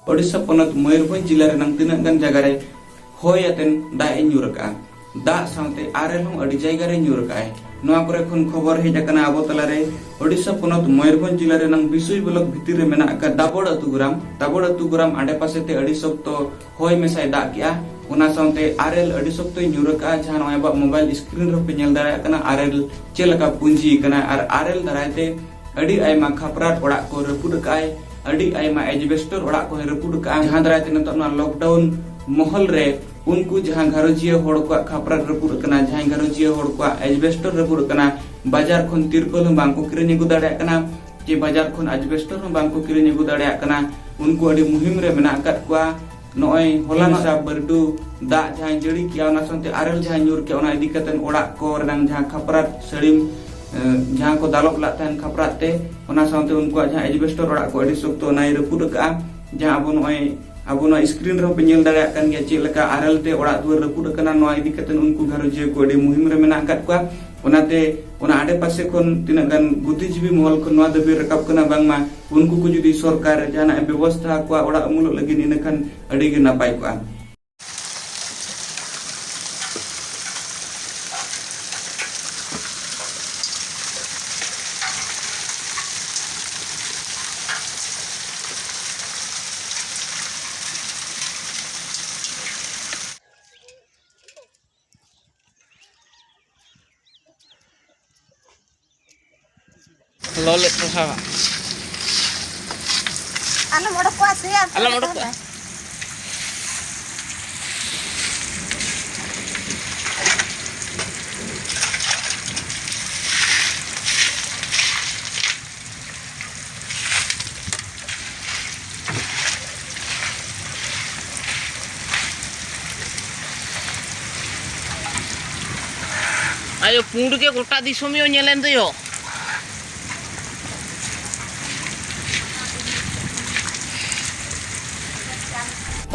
ओडिशा पनत मयूरभंज जिला रे नंग तिना गन जगह रे होय अतेन दा ए ᱧᱩᱨ का दा साउते आरेल हम अडी जायगा रे ᱧᱩᱨ का नोआ करे खन खबर हे जकना आबो तला रे ओडिशा पनत मयूरभंज जिला रे नंग बिसोई ब्लॉक भितिर रे मेना का दाबोड़ अतु ग्राम आडे पासे ते अडी सप्तो होय मेसाय दा किया उना साउते आरेल अडी सप्तो ᱧᱩᱨ का जहां नोया बा मोबाइल स्क्रीन रे पे नेल दारा कना आरेल चेलका पुंजी कना आर आरेल दरायते अडी आयमा खपराट ओड़ा को रपुड काय अडी आयमा एजबेस्टर ओड़ा को रपुड का जहां दरायते नतो ना लॉकडाउन महल रे उनको जहां घरजिया होड़ को खपराट रपुड कना जहां घरजिया होड़ को एजबेस्टर रपुड कना बाजार खन तिरकोल हम बांको किरनि गु दाड़ा कना कि बाजार खन एजबेस्टर हम बांको किरनि गु दाड़ा कना उनको अडी मुहिम रे मेना काट को नोय होलान सा बरडू दा जहां जड़ी किया ना संते आरेल जहां ᱧᱩᱨ के ओना इदी कतन ओड़ा को रंग जहां खपराट सड़ीम जहां को दालोक लातन खपराते ओना साउते उनको जहां एजबेस्टर ओड़ा को अडी सुक्तो नाय रपुड का जहां अब नो स्क्रीन रे पे नेल दाड़ा कन गया चेलका आरेल ते ओड़ा दुर रपुड कना नो इदी कतन उनको घरजे को अडी मुहिम रे मेना काट को ओनाते ओना आडे पासे खन तिना गन बुद्धिजीवी महल खन नो दबे रकाब कना बांगमा उनको को जुदी सरकार जाना व्यवस्था को ओड़ा अमुल लगिन इनखन अडी गे नापाय को लोले प्रसा आलो मोड़ को आसे आलो मोड़ को आयो पुंड के गोटा दिसोमियो नेलेन दयो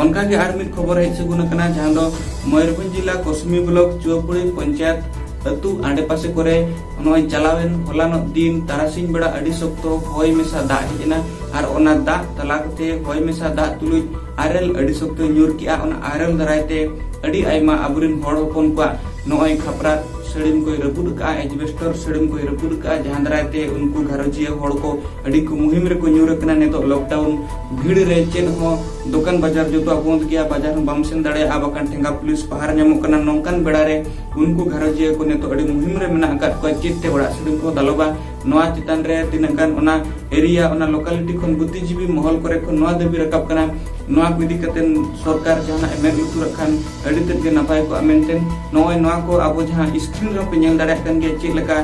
उनका के आर मिट खबर है सगुन कना जहां दो मयूरभंज जिला कुसुमी ब्लॉक चुआपुड़ी पंचायत अतु आडे पासे करे नोय चलावेन होलानो दिन तारासिन बेड़ा अडी सप्तो होय मेसा दा हिजना आर ओना दा तलाकते होय मेसा दा तुलुj आरेल अडी सप्तो ᱧᱩᱨ किया ओना आरेल दरायते अडी आयमा अबुरिन होड़ होपन को नोय खपरा सड़ीम को रपुड का एजबेस्टर सड़ीम को रपुड का जहां दरायते उनको घरजिया होड़ को अडी को मुहिम रे को ᱧᱩᱨ कना नेतो लॉकडाउन भीड़ रे चेन हो दुकान बाजार जो बंद किया बाजार में बामसेन दाड़े आबाकान ठेंगा पुलिस पहाड़ नामो कना नोंकान बेड़ा रे उनको घरजिया को नेतो अडी मुहिम रे मेना का को चित्ते ओड़ा सड़ीम को दालोबा नोआ चितान रे तिनकान ओना एरिया ओना लोकालिटी खन बुद्धिजीवी महल करे खन नोआ दबी रकाब कना नोआ को इदी कतेन सरकार जहां एमेल उतुर खान अडी तेद के नापाय को मेंटेन नोय नोआ को आबो जहां स्क्रीन रे पे नेल दाड़ा कन गे चेलका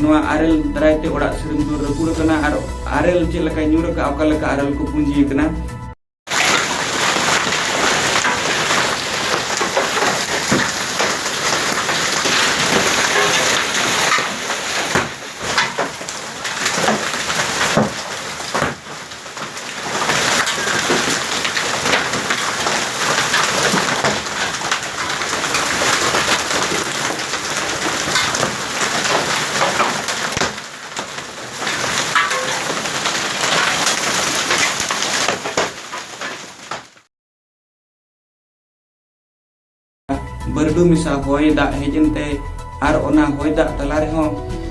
नोआ आरेल दरायते ओड़ा सड़ीम दो रपुड कना आर आरेल चेलका ᱧᱩᱨ का ओकालका आरेल को पुंजी कना बरडू मिसा होय दा हेजनते आर ओना होय दा तला रे हो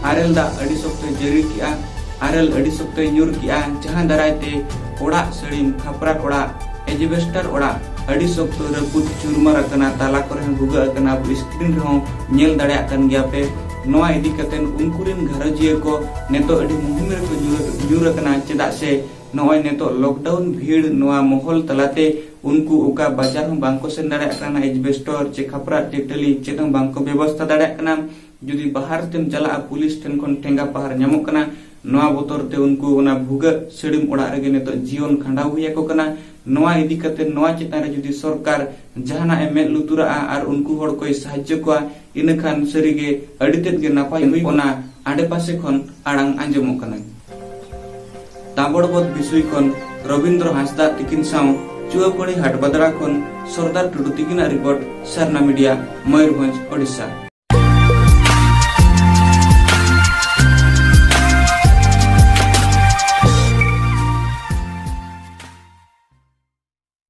आरेल दा अडी सप्तो जरी किया आरेल अडी सप्तो ᱧᱩᱨ किया जहां दरायते ओड़ा सड़ीम खपरा ओड़ा एजबेस्टर ओड़ा अडी सप्तो रपुद चुरमर कना ताला करे भुगा कना स्क्रीन रे हो नेल दाड़ा कन गया पे नोआ इदी कतेन उनकुरिन घरजिया को नेतो अडी मुहिम रे को ᱧᱩᱨ कना चेदा से नोय नेतो लॉकडाउन भीड़ नोआ महल तलाते उनको ओका बाजार हम बांको सेन दाड़ा कना एजबेस्टर चे खपरा टेटली चेदम बांको व्यवस्था दाड़ा कना जुदी बाहर तेम चला पुलिस ठेन खन ठेंगा पहाड़ नामो कना नोआ बोतर ते उनको ओना भुगा सड़ीम ओड़ा रे नेतो जीवन खंडाव हुया को कना नोआ इदी कते नोआ चितान रे जुदी सरकार जहाना एमेल लुतुरा आर उनको होड़ कोई सहाय्य को इनखान सरीगे अडी तेद गे नापाय हुई ओना आडे पासे खन आड़ांग आंजमो कना ताबड़बद बिसोई खन रविंद्र हांसदा तिकिन साँव चुआपुड़ी हाट बदड़ा खन सरदार टुडू तिकिना रिपोर्ट सरना मीडिया मयूरभंज ओडिशा।